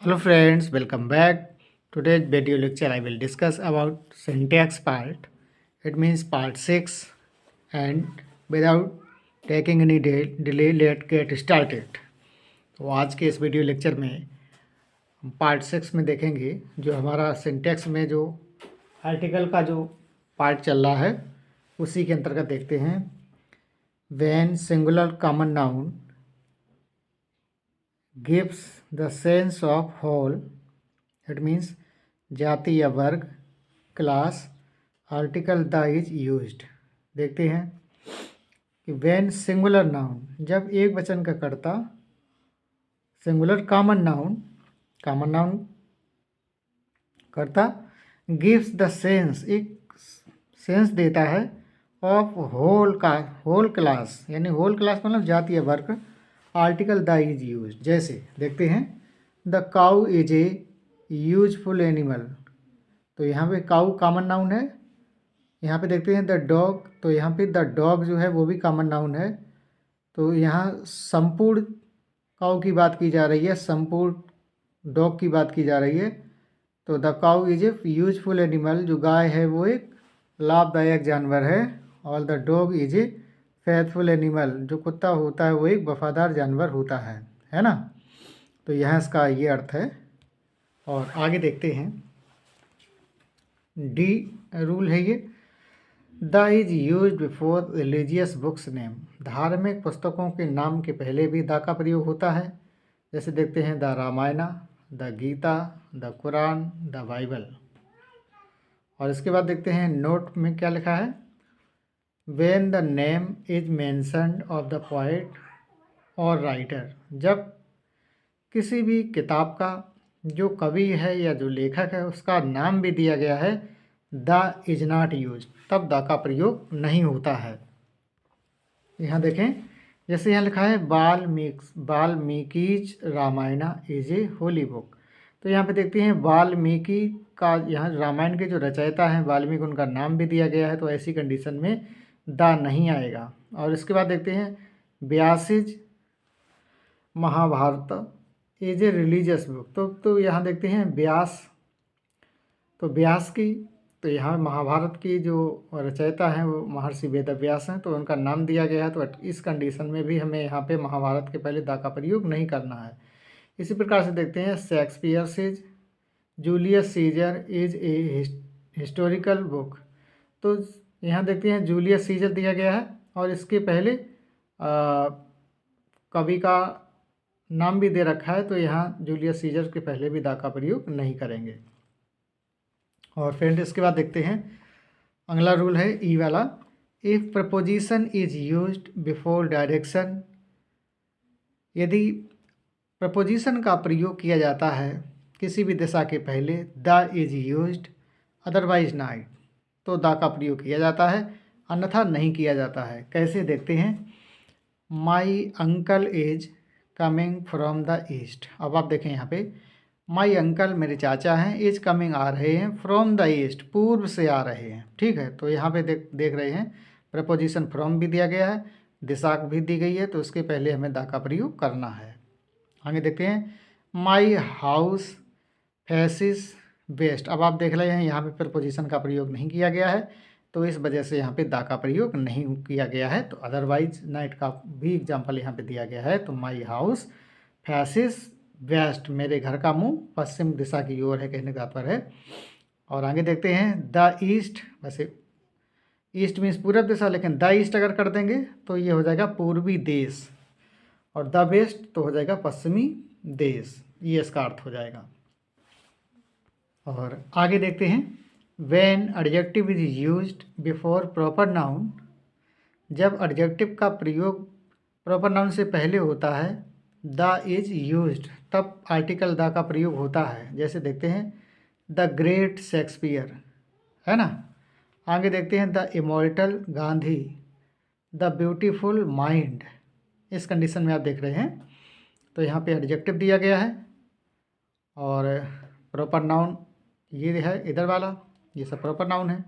Hello friends, welcome back. Today's video lecture I will discuss about syntax part. It means part 6 and without taking any delay let's get started. तो आज के इस video lecture में हम part 6 में देखेंगे जो हमारा सिंटैक्स में जो आर्टिकल का जो पार्ट चल रहा है उसी के अंतर्गत देखते हैं. When singular common noun gives the sense of whole, it means जाति या वर्ग, class, article the is used. देखते हैं कि व्हेन सिंगुलर नाउन, जब एक वचन का कर्ता, सिंगुलर कॉमन नाउन कर्ता गिव्स द सेंस, एक सेंस देता है ऑफ होल क्लास, यानी होल क्लास मतलब जाति या वर्ग, आर्टिकल द इज यूज. जैसे देखते हैं the cow is a useful animal, तो यहाँ पे काउ कॉमन नाउन है. यहाँ पे देखते हैं द डॉग, तो यहाँ पे द डॉग जो है वो भी कॉमन नाउन है. तो यहाँ संपूर्ण काउ की बात की जा रही है, संपूर्ण डॉग की बात की जा रही है. तो the cow is a useful animal, जो गाय है वो एक लाभदायक जानवर है. और the dog is a faithful animal, जो कुत्ता होता है वो एक वफादार जानवर होता है ना. तो यहाँ इसका ये अर्थ है. और आगे देखते हैं डी रूल है ये. The is use before religious books name, धार्मिक पुस्तकों के नाम के पहले भी द का प्रयोग होता है. जैसे देखते हैं the Ramayana, the Gita, the Quran, the Bible. और इसके बाद देखते हैं नोट में क्या लिखा है. When the name is mentioned of the poet or writer, जब किसी भी किताब का जो कवि है या जो लेखक है उसका नाम भी दिया गया है, द इज नॉट यूज, तब द का प्रयोग नहीं होता है. यहाँ देखें, जैसे यहाँ लिखा है Valmiki's Ramayana is a holy book. तो यहाँ पे देखते हैं वाल्मीकि का, यहाँ रामायण के जो रचयिता हैं वाल्मीकि, उनका नाम भी दिया गया है. तो ऐसी कंडीशन में द नहीं आएगा. और इसके बाद देखते हैं Vyasa's Mahabharata is a religious book. तो यहाँ देखते हैं व्यास, तो व्यास की, तो यहाँ महाभारत की जो रचयिता हैं वो महर्षि वेदव्यास हैं, तो उनका नाम दिया गया है. तो इस कंडीशन में भी हमें यहाँ पे महाभारत के पहले द का प्रयोग नहीं करना है. इसी प्रकार से देखते हैं Shakespeare is Julius Caesar is a historical book. तो यहाँ देखते हैं जूलियस सीजर दिया गया है और इसके पहले कवि का नाम भी दे रखा है. तो यहाँ जूलियस सीजर के पहले भी द का प्रयोग नहीं करेंगे. और फ्रेंड इसके बाद देखते हैं अगला रूल है ई वाला. If preposition is used before direction, यदि प्रपोजिशन का प्रयोग किया जाता है किसी भी दिशा के पहले, the is used otherwise night, तो द का प्रयोग किया जाता है, अन्यथा नहीं किया जाता है. कैसे देखते हैं. My uncle is coming from the east. अब आप देखें यहाँ पे माई अंकल, मेरे चाचा हैं, इज कमिंग आ रहे हैं, फ्रॉम द ईस्ट, पूर्व से आ रहे हैं. ठीक है, तो यहाँ पे देख रहे हैं प्रपोजिशन फ्रॉम भी दिया गया है, दिशा भी दी गई है, तो उसके पहले हमें द का प्रयोग करना है. आगे देखते हैं माई हाउस फेसिस वेस्ट. अब आप देख रहे हैं यहाँ पे प्रपोजिशन का प्रयोग नहीं किया गया है, तो इस वजह से यहाँ पे द का प्रयोग नहीं किया गया है. तो अदरवाइज नाइट का भी एग्जाम्पल यहाँ पे दिया गया है. तो माई हाउस फेसिस वेस्ट, मेरे घर का मुंह पश्चिम दिशा की ओर है, कहने का तात्पर्य है. और आगे देखते हैं द ईस्ट, वैसे ईस्ट मीन्स पूर्व दिशा, लेकिन द ईस्ट अगर कर देंगे तो ये हो जाएगा पूर्वी देश, और द वेस्ट तो हो जाएगा पश्चिमी देश, ये इसका अर्थ हो जाएगा. और आगे देखते हैं when adjective is used before proper noun, जब एडजेक्टिव का प्रयोग प्रॉपर नाउन से पहले होता है, द इज यूज्ड, तब आर्टिकल द का प्रयोग होता है. जैसे देखते हैं द ग्रेट शेक्सपियर, है ना. आगे देखते हैं the immortal Gandhi, the beautiful mind. इस कंडीशन में आप देख रहे हैं तो यहाँ पे एडजेक्टिव दिया गया है और प्रॉपर नाउन ये है इधर वाला, ये सब प्रॉपर नाउन है.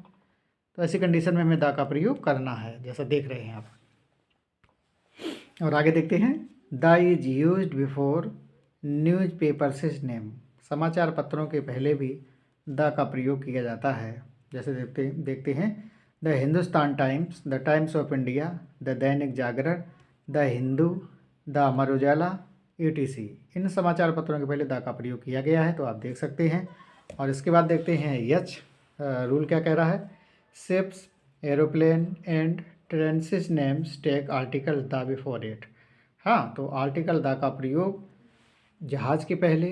तो ऐसी कंडीशन में हमें द का प्रयोग करना है, जैसा देख रहे हैं आप. और आगे देखते हैं the is used before news papers name, समाचार पत्रों के पहले भी द का प्रयोग किया जाता है। जैसे देखते हैं the Hindustan Times, the Times of India, the Dainik Jagran, the Hindu, the Amar Ujala, ETC। इन समाचार पत्रों के पहले द का प्रयोग किया गया है, तो आप देख सकते हैं। और इसके बाद देखते हैं यच रूल क्या कह रहा है। Ships, aeroplane and trains names take article the before it. हाँ, तो आर्टिकल द का प्रयोग जहाज़ के पहले,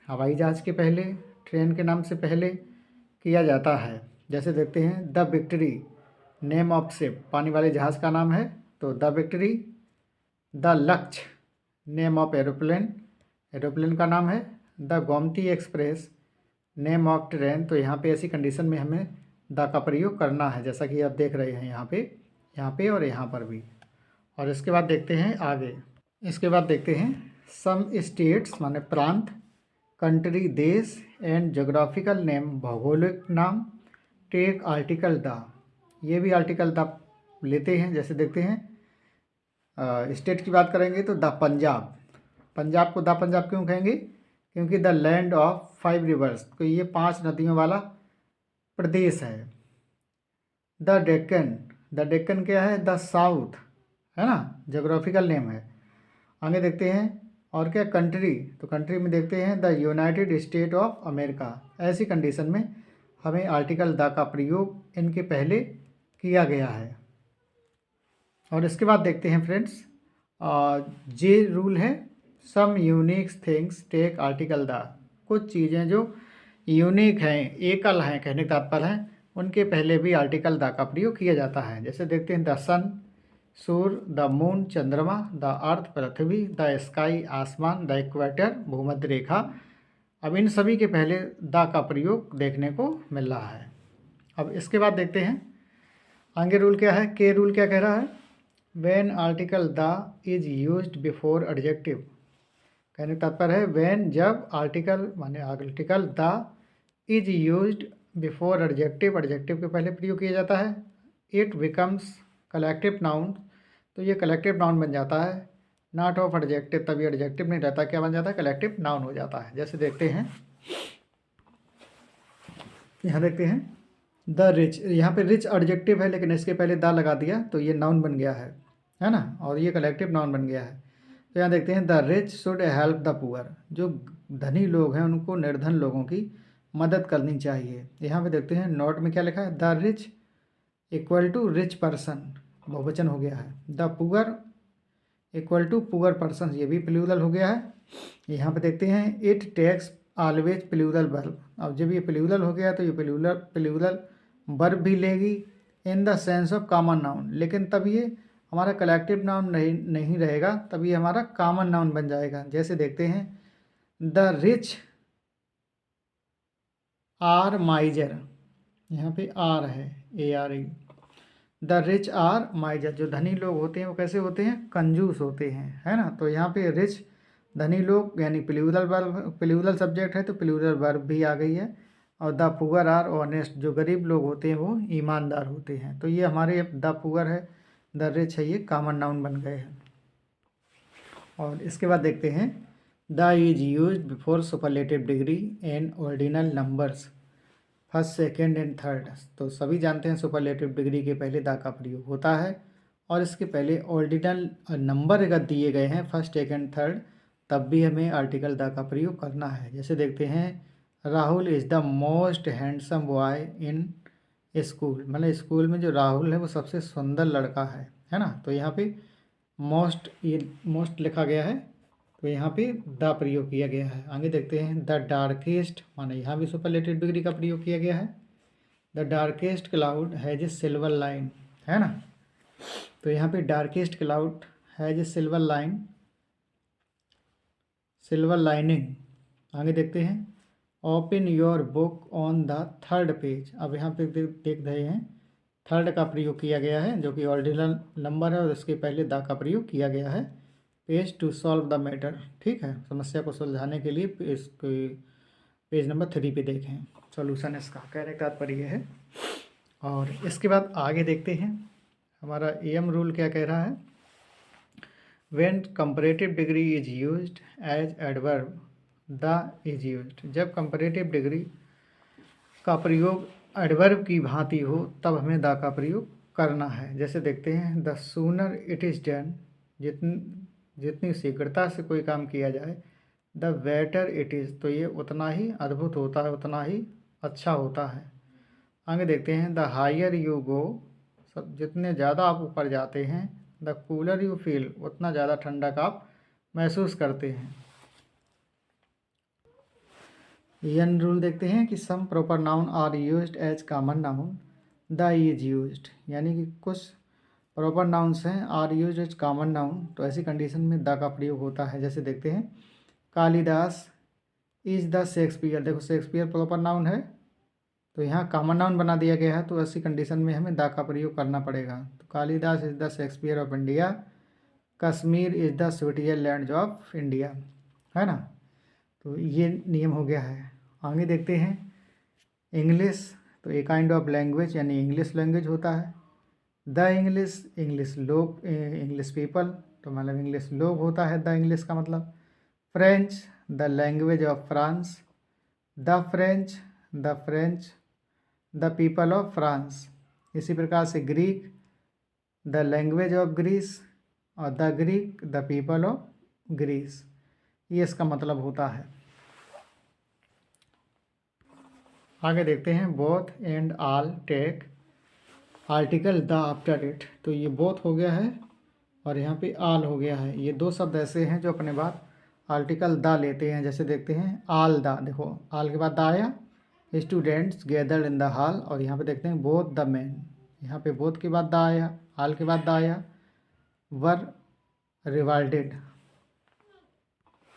हवाई जहाज़ के पहले, ट्रेन के नाम से पहले किया जाता है। जैसे देखते हैं the victory name of ship, पानी वाले जहाज़ का नाम है, तो द विक्ट्री। द लक्ष्य नेम ऑफ एरोप्लेन, एरोप्लेन का नाम है। The Gomti express name of train, तो यहाँ पे ऐसी कंडीशन में हमें द का प्रयोग करना है, जैसा कि आप देख रहे हैं यहाँ पे और यहाँ पर भी। और इसके बाद देखते हैं आगे, इसके बाद देखते हैं सम स्टेट्स माने प्रांत, कंट्री देश एंड जोग्राफिकल नेम भौगोलिक नाम टेक आर्टिकल द, ये भी आर्टिकल द लेते हैं। जैसे देखते हैं स्टेट की बात करेंगे तो द पंजाब, पंजाब को द पंजाब क्यों कहेंगे, क्योंकि द लैंड ऑफ 5 रिवर्स, तो ये 5 नदियों वाला प्रदेश है। द डेक्कन, द डेक्कन क्या है, द साउथ, है ना, जोग्राफिकल नेम है। आगे देखते हैं और क्या, कंट्री, तो कंट्री में देखते हैं the United state of America. ऐसी कंडीशन में हमें आर्टिकल द का प्रयोग इनके पहले किया गया है। और इसके बाद देखते हैं फ्रेंड्स जे रूल है, some unique things take article the, कुछ चीज़ें जो यूनिक हैं, एकल हैं, कहने का तात्पर्य है, उनके पहले भी आर्टिकल द का प्रयोग किया जाता है। जैसे देखते हैं द सन सूर्य, द मून चंद्रमा, द अर्थ पृथ्वी, द स्काई आसमान, द इक्वेटर भूमध्य रेखा। अब इन सभी के पहले द का प्रयोग देखने को मिल रहा है। अब इसके बाद देखते हैं आगे रूल क्या है, के रूल क्या कह रहा है, when article the is used before adjective, कहने का तात्पर्य है व्हेन, जब, आर्टिकल माने article the is used before adjective, adjective के पहले प्रयोग किया जाता है, इट बिकम्स कलेक्टिव नाउन, तो ये कलेक्टिव नाउन बन जाता है। नॉट ऑफ एडजेक्टिव, तभी एडजेक्टिव नहीं रहता, क्या बन जाता है, कलेक्टिव नाउन हो जाता है। जैसे देखते हैं यहाँ देखते हैं द रिच, यहाँ पे रिच एडजेक्टिव है लेकिन इसके पहले द लगा दिया तो ये नाउन बन गया है ना, और ये कलेक्टिव नाउन बन गया है। तो यहाँ देखते हैं the rich should help the poor, जो धनी लोग हैं उनको निर्धन लोगों की मदद करनी चाहिए। यहाँ पे देखते हैं नोट में क्या लिखा है, the rich equal to rich person, बहुवचन हो गया है। The poor equal to poor person, ये भी प्लूरल हो गया है। यहाँ पे देखते हैं it takes always plural verb, अब जब ये प्लूरल हो गया तो ये प्लूरल वर्ब भी लेगी in the sense of common noun, लेकिन तब ये हमारा कलेक्टिव नाउन नहीं रहेगा, तब ये हमारा कॉमन नाउन बन जाएगा। जैसे देखते हैं द रिच आर माइजर, यहाँ पे आर है, ARE, the rich are miser, जो धनी लोग होते हैं वो कैसे होते हैं, कंजूस होते हैं, है ना। तो यहाँ पे रिच धनी लोग यानी प्लूरल वर्ब, प्लूरल सब्जेक्ट है तो प्लूरल वर्ब भी आ गई है। और द पुअर आर ऑनेस्ट, जो गरीब लोग होते हैं वो ईमानदार होते हैं। तो ये हमारे द पुअर है, द रिच है, ये कॉमन नाउन बन गए हैं। और इसके बाद देखते हैं the is use before superlative degree and ordinal numbers first second and third, तो सभी जानते हैं सुपरलेटिव डिग्री के पहले द का प्रयोग होता है और इसके पहले ऑर्डिनल नंबर अगर दिए गए हैं फर्स्ट सेकेंड थर्ड, तब भी हमें आर्टिकल द का प्रयोग करना है। जैसे देखते हैं Rahul is the most handsome boy in school, मतलब स्कूल में जो राहुल है वो सबसे सुंदर लड़का है ना। तो यहाँ पे मोस्ट, ये मोस्ट लिखा गया है तो यहाँ पे द प्रयोग किया गया है। आगे देखते हैं द डार्केस्ट, माने यहाँ भी सुपरलेटिव डिग्री का प्रयोग किया गया है। The darkest cloud has a silver line, है ना, तो यहाँ पे darkest cloud has a silver line, silver lining. आगे देखते हैं open your book on the third page, अब यहाँ पे देख रहे हैं थर्ड का प्रयोग किया गया है जो कि ऑर्डिनल नंबर है और इसके पहले द का प्रयोग किया गया है। Pays to solve the matter, ठीक है, समस्या को सुलझाने के लिए पेज नंबर 3 पे देखें सॉल्यूशन इसका, कहने का तात्पर्य है। और इसके बाद आगे देखते हैं हमारा AM रूल क्या कह रहा है, when comparative degree is used as adverb the is used. जब कंपैरेटिव डिग्री का प्रयोग एडवर्ब की भांति हो तब हमें द का प्रयोग करना है। जैसे देखते हैं the sooner it is done, जितनी शीघ्रता से कोई काम किया जाए, द बेटर इट इज़, तो ये उतना ही अद्भुत होता है, उतना ही अच्छा होता है। आगे देखते हैं द हायर यू गो, सब जितने ज़्यादा आप ऊपर जाते हैं, द कूलर यू फील, उतना ज़्यादा ठंडक आप महसूस करते हैं। यन रूल देखते हैं कि some proper noun are used as common noun the is used, यानी कि कुछ प्रॉपर नाउन्स हैं are used as common noun, तो ऐसी कंडीशन में द का प्रयोग होता है। जैसे देखते हैं कालिदास इज द शेक्सपियर, देखो शेक्सपियर प्रॉपर नाउन है तो यहाँ कॉमन नाउन बना दिया गया है, तो ऐसी कंडीशन में हमें द का प्रयोग करना पड़ेगा। तो Kalidas is the Shakespeare of India, Kashmir is the Switzerland of India, है ना। तो ये नियम हो गया है। आगे देखते हैं इंग्लिश, तो ए काइंड ऑफ लैंग्वेज यानी इंग्लिश लैंग्वेज होता है। द इंग्लिश, इंग्लिश लोग, इंग्लिश पीपल, तो मतलब इंग्लिश लोग होता है द इंग्लिश का मतलब। French, the language of France, the French, the French, the people of France. इसी प्रकार से Greek, the language of Greece, और the Greek, the people of Greece, ये इसका मतलब होता है। आगे देखते हैं both and all take article the after it, तो ये बोथ हो गया है और यहाँ पे ऑल हो गया है। ये दो शब्द ऐसे हैं जो अपने बाद आर्टिकल द लेते हैं। जैसे देखते हैं ऑल द, देखो ऑल के बाद द आया, students gathered in the hall, और यहाँ पे देखते हैं बोथ द मैन, यहाँ पे बोथ के बाद द आया, ऑल के बाद द आया, वर रिवाल्डेड।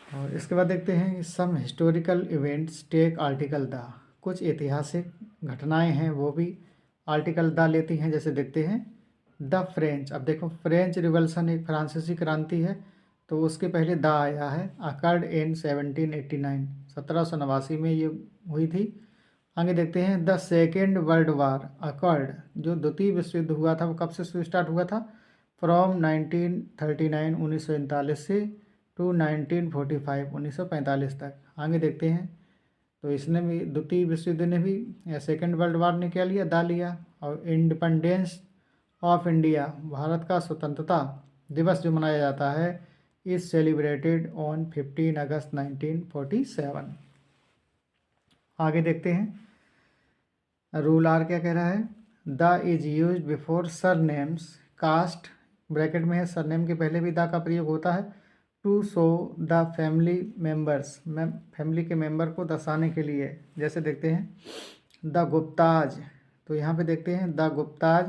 और इसके बाद देखते हैं some historical events take article the, कुछ ऐतिहासिक घटनाएं हैं वो भी आर्टिकल द लेती हैं। जैसे देखते हैं द फ्रेंच, अब देखो फ्रेंच रिवॉल्यूशन एक फ्रांसीसी क्रांति है, तो उसके पहले द आया है, अकर्ड इन 1789, 1789 में ये हुई थी। आगे देखते हैं the second world war occurred, जो द्वितीय विश्व युद्ध हुआ था वो कब से स्टार्ट हुआ था, फ्रॉम 1939 1939 से टू 1945 1945 तक। आगे देखते हैं तो इसने भी द्वितीय विश्व युद्ध ने भी या सेकेंड वर्ल्ड वार ने क्या लिया, दा लिया। और इंडिपेंडेंस ऑफ इंडिया, भारत का स्वतंत्रता दिवस जो मनाया जाता है, इज सेलिब्रेटेड ऑन 15 अगस्त 1947। आगे देखते हैं रूल आर क्या कह रहा है, the is use before surnames caste, bracket में है सरनेम के पहले भी द का प्रयोग होता है, to show the family members, family के मेंबर को दर्शाने के लिए। जैसे देखते हैं द गुप्ताज, तो यहाँ पे देखते हैं द गुप्ताज,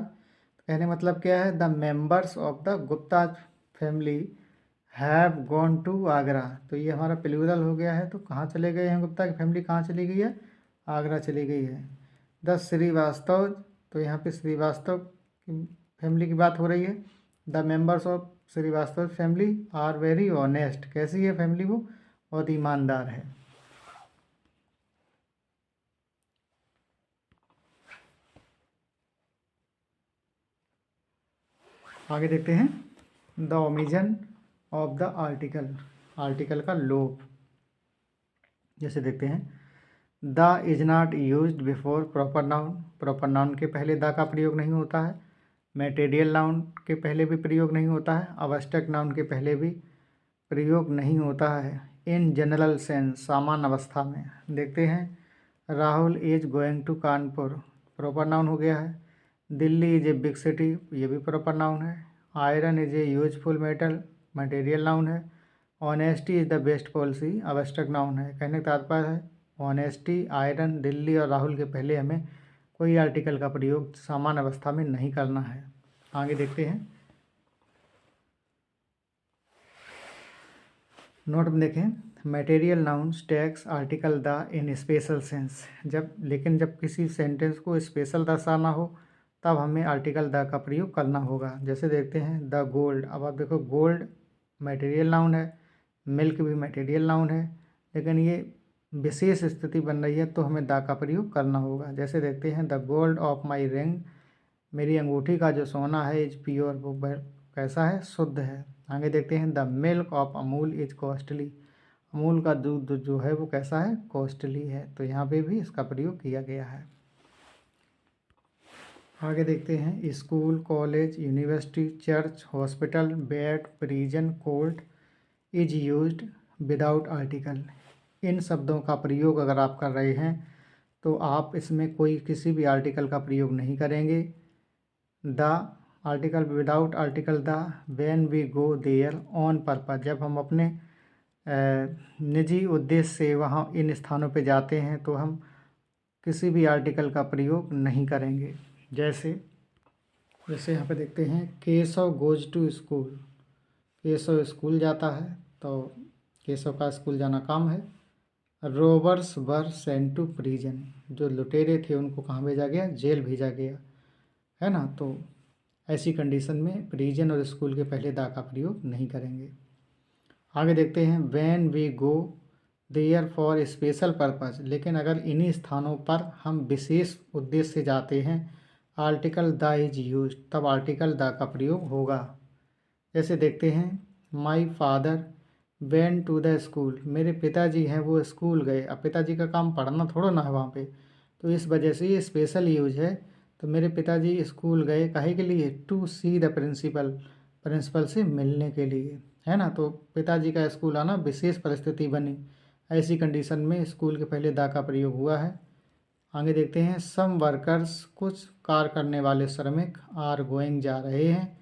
कहने मतलब क्या है, the members of the Guptas family have gone to Agra, तो ये हमारा प्लूरल हो गया है, तो कहाँ चले गए हैं, गुप्ता की फैमिली कहाँ चली गई है, आगरा चली गई है। द श्रीवास्तव, तो यहाँ पे श्रीवास्तव की फैमिली की बात हो रही है। The members of Srivastava family are very honest, कैसी है फैमिली, वो बहुत ईमानदार है। आगे देखते हैं the omission of the article, article का लोप। जैसे देखते हैं the is not used before proper noun, proper noun के पहले द का प्रयोग नहीं होता है, मटेरियल नाउन के पहले भी प्रयोग नहीं होता है, अवस्टक नाउन के पहले भी प्रयोग नहीं होता है। इन जनरल सेंस, सामान्य अवस्था में। देखते हैं Rahul is going to Kanpur, proper noun हो गया है। Delhi is a big city, ये भी प्रॉपर नाउन है। Iron is a useful metal, material noun है। Honesty is the best policy, आवश्यक नाउन है। कहने का तात्पर्य है ऑनेस्टी, आयरन, दिल्ली और राहुल के पहले हमें कोई आर्टिकल का प्रयोग सामान्य अवस्था में नहीं करना है। आगे देखते हैं नोट में देखें material nouns tax article the in special sense, जब किसी सेंटेंस को स्पेशल दर्शाना हो तब हमें आर्टिकल द का प्रयोग करना होगा। जैसे देखते हैं द गोल्ड, अब आप देखो गोल्ड मटेरियल नाउन है, मिल्क भी मटेरियल नाउन है, लेकिन ये विशेष स्थिति बन रही है तो हमें द का प्रयोग करना होगा। जैसे देखते हैं the gold of my ring, मेरी अंगूठी का जो सोना है इज प्योर, वो कैसा है, शुद्ध है। आगे देखते हैं the milk of Amul is costly, Amul का दूध जो है वो कैसा है, कॉस्टली है। तो यहाँ पे भी इसका प्रयोग किया गया है। आगे देखते हैं school, college, university, church, hospital, bed, prison, court is used without article. इन शब्दों का प्रयोग अगर आप कर रहे हैं तो आप इसमें कोई किसी भी आर्टिकल का प्रयोग नहीं करेंगे। The article without article the, when we go there on purpose, जब हम अपने निजी उद्देश्य से वहाँ इन स्थानों पे जाते हैं तो हम किसी भी आर्टिकल का प्रयोग नहीं करेंगे। जैसे यहाँ पे देखते हैं Keshav goes to school, Keshav school जाता है, तो केशव का स्कूल जाना काम है। Robbers were sent to prison, जो लुटेरे थे उनको कहाँ भेजा गया, जेल भेजा गया, है ना। तो ऐसी कंडीशन में प्रिजन और स्कूल के पहले दा का प्रयोग नहीं करेंगे। आगे देखते हैं when we go there for special purpose, लेकिन अगर इन्हीं स्थानों पर हम विशेष उद्देश्य से जाते हैं, आर्टिकल द इज यूज, तब आर्टिकल द का प्रयोग होगा। जैसे देखते हैं my father went to the school, मेरे पिताजी हैं वो स्कूल गए। अब पिताजी का काम पढ़ना थोड़ा ना है वहाँ पे, तो इस वजह से ये स्पेशल यूज है। तो मेरे पिताजी स्कूल गए काहे के लिए, to see the principal, principal से मिलने के लिए, है ना। तो पिताजी का स्कूल आना विशेष परिस्थिति बनी, ऐसी कंडीशन में स्कूल के पहले दा का प्रयोग हुआ है। आगे देखते हैं सम वर्कर्स, कुछ कार्य करने वाले श्रमिक, आर गोइंग जा रहे हैं,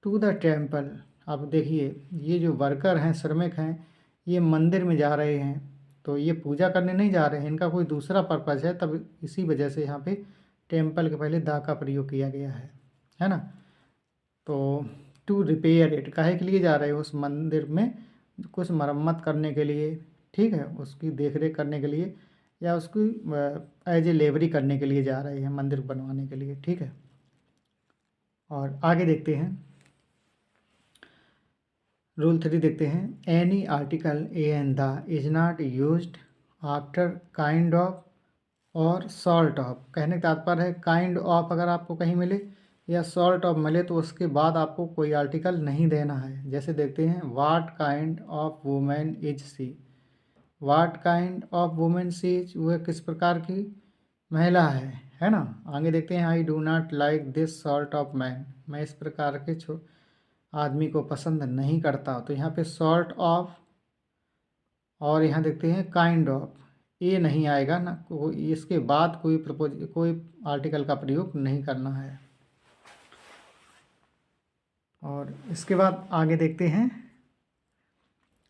टू द टेम्पल। अब देखिए ये जो वर्कर हैं, श्रमिक हैं, ये मंदिर में जा रहे हैं, तो ये पूजा करने नहीं जा रहे हैं, इनका कोई दूसरा पर्पज़ है, तब इसी वजह से यहाँ पे टेम्पल के पहले दा का प्रयोग किया गया है ना। तो टू रिपेयर इट, काहे के लिए जा रहे हैं, उस मंदिर में कुछ मरम्मत करने के लिए, ठीक है, उसकी देखरेख करने के लिए, या उसकी एज ए लेबरी करने के लिए जा रहे हैं, मंदिर बनवाने के लिए, ठीक है। और आगे देखते हैं रूल 3 देखते हैं any article A and the is not used after kind of और सॉल्ट ऑफ। कहने का तात्पर्य है काइंड ऑफ अगर आपको कहीं मिले या सॉल्ट ऑफ मिले तो उसके बाद आपको कोई आर्टिकल नहीं देना है। जैसे देखते हैं what kind of women is she, what kind of women she is, वह किस प्रकार की महिला है ना। आगे देखते हैं I do not like this salt of man, मैं इस प्रकार के आदमी को पसंद नहीं करता। तो यहाँ पे सॉर्ट ऑफ और यहाँ देखते हैं काइंड ऑफ, ये नहीं आएगा ना, इसके बाद कोई आर्टिकल का प्रयोग नहीं करना है। और इसके बाद आगे देखते हैं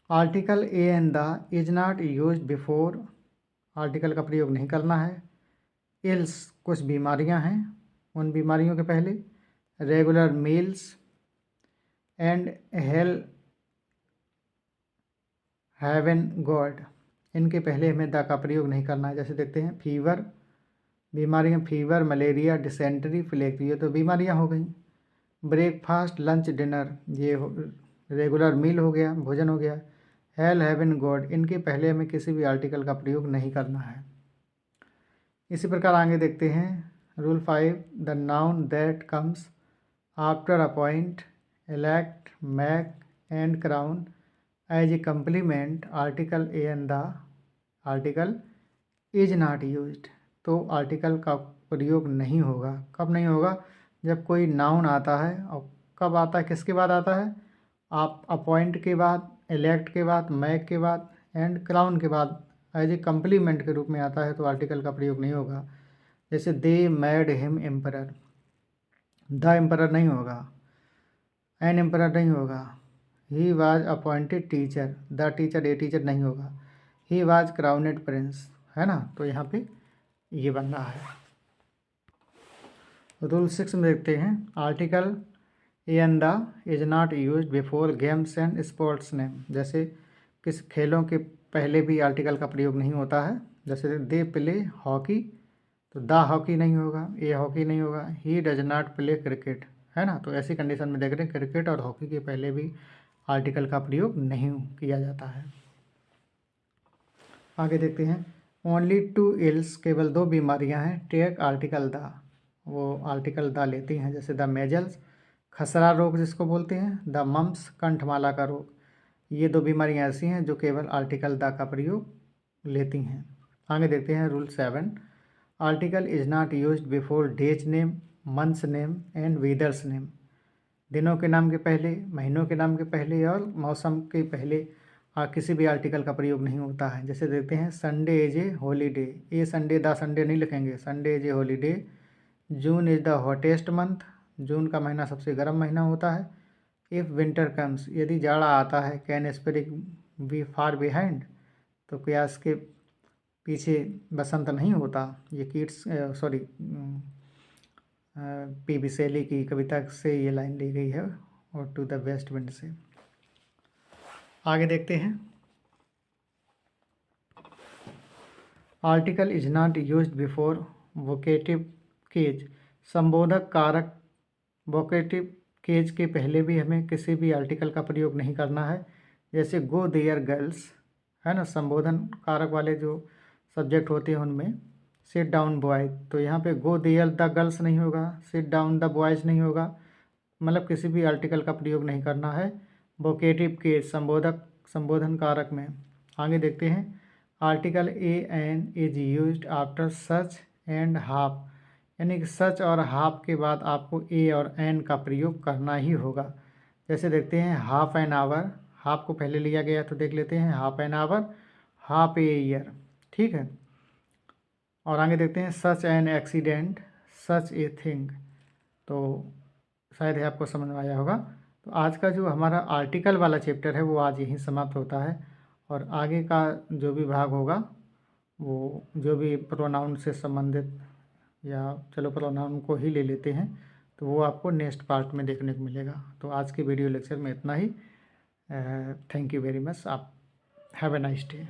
article A and the is not use before, article का प्रयोग नहीं करना है। इल्स, कुछ बीमारियां हैं, उन बीमारियों के पहले regular meals and hell heaven God, इनके पहले हमें द का प्रयोग नहीं करना है। जैसे देखते हैं फीवर, बीमारियां फीवर, मलेरिया, डिसेंट्री, प्लेग, ये तो बीमारियां हो गई। ब्रेकफास्ट, लंच, डिनर, ये रेगुलर मील हो गया, भोजन हो गया। हेल हैवन गॉड, इनके पहले हमें किसी भी आर्टिकल का प्रयोग नहीं करना है। इसी प्रकार आगे देखते हैं rule 5 the noun that comes after appoint, elect, make and crown as a complement article a and the article is not used, तो आर्टिकल का प्रयोग नहीं होगा। कब नहीं होगा, जब कोई नाउन आता है। और कब आता है, किसके बाद आता है, आप अपॉइंट के बाद, इलेक्ट के बाद, मैक के बाद एंड क्राउन के बाद एज ए कम्प्लीमेंट के रूप में आता है, तो आर्टिकल का प्रयोग नहीं होगा। जैसे they made him emperor, the emperor नहीं होगा, एन एम्परर नहीं होगा। He was appointed teacher, the teacher a teacher नहीं होगा। ही वाज क्राउनेड प्रिंस, है ना। तो यहाँ पे ये बन रहा है। रूल 6 में देखते हैं article A and the is not use before games and sports name, जैसे किस खेलों के पहले भी आर्टिकल का प्रयोग नहीं होता है। जैसे दे प्ले हॉकी, तो द हॉकी नहीं होगा, ए हॉकी नहीं होगा। He does not play cricket, है ना। तो ऐसी कंडीशन में देख रहे हैं क्रिकेट और हॉकी के पहले भी आर्टिकल का प्रयोग नहीं किया जाता है। आगे देखते हैं ओनली 2 इल्स, केवल 2 बीमारियां हैं, टेक आर्टिकल द, वो आर्टिकल द लेती हैं। जैसे द मेजल्स, खसरा रोग जिसको बोलते हैं, द मम्प्स कंठमाला का रोग। ये 2 बीमारियां ऐसी हैं जो केवल आर्टिकल द का प्रयोग लेती हैं। आगे देखते हैं rule 7। Article is not used before days name, months name and weathers name. दिनों के नाम के पहले, महीनों के नाम के पहले और मौसम के पहले किसी भी आर्टिकल का प्रयोग नहीं होता है। जैसे देखते हैं Sunday is a holiday, a Sunday the Sunday नहीं लिखेंगे, Sunday is a holiday. June is the hottest month, जून का महीना सबसे गर्म महीना होता है। इफ़ विंटर कम्स, यदि जाड़ा आता है, can spring be far behind, तो क्या इसके पीछे बसंत नहीं होता। ये कीट्स सॉरी पी.बी. शैली की कविता से ये लाइन ली गई है, और टू द वेस्ट विंड से। आगे देखते हैं। Article is not used before vocative case. संबोधक कारक वोकेटिव केज के पहले भी हमें किसी भी आर्टिकल का प्रयोग नहीं करना है। जैसे गो देयर गर्ल्स है ना, संबोधन कारक वाले जो सब्जेक्ट होते हैं उनमें सिट डाउन बॉयज, तो यहाँ पे गो देयर द गर्ल्स नहीं होगा, सिट डाउन द बॉयज नहीं होगा, मतलब किसी भी आर्टिकल का प्रयोग नहीं करना है वोकेटिव केज संबोधन कारक में। आगे देखते हैं। Article a an is used after such and half, यानी कि सच और हाफ के बाद आपको ए और एन का प्रयोग करना ही होगा। जैसे देखते हैं हाफ एन आवर, हाफ को पहले लिया गया तो देख लेते हैं half an hour, half a year, ठीक है। और आगे देखते हैं such an accident, such a thing, तो शायद ही आपको समझ में आया होगा। तो आज का जो हमारा आर्टिकल वाला चैप्टर है वो आज यहीं समाप्त होता है, और आगे का जो भी भाग होगा वो जो भी प्रोनाउन से संबंधित, या चलो प्रोनाउन को ही ले लेते हैं, तो वो आपको नेक्स्ट पार्ट में देखने को मिलेगा। तो आज के वीडियो लेक्चर में इतना ही। Thank you very much. आप हैव ए नाइस डे।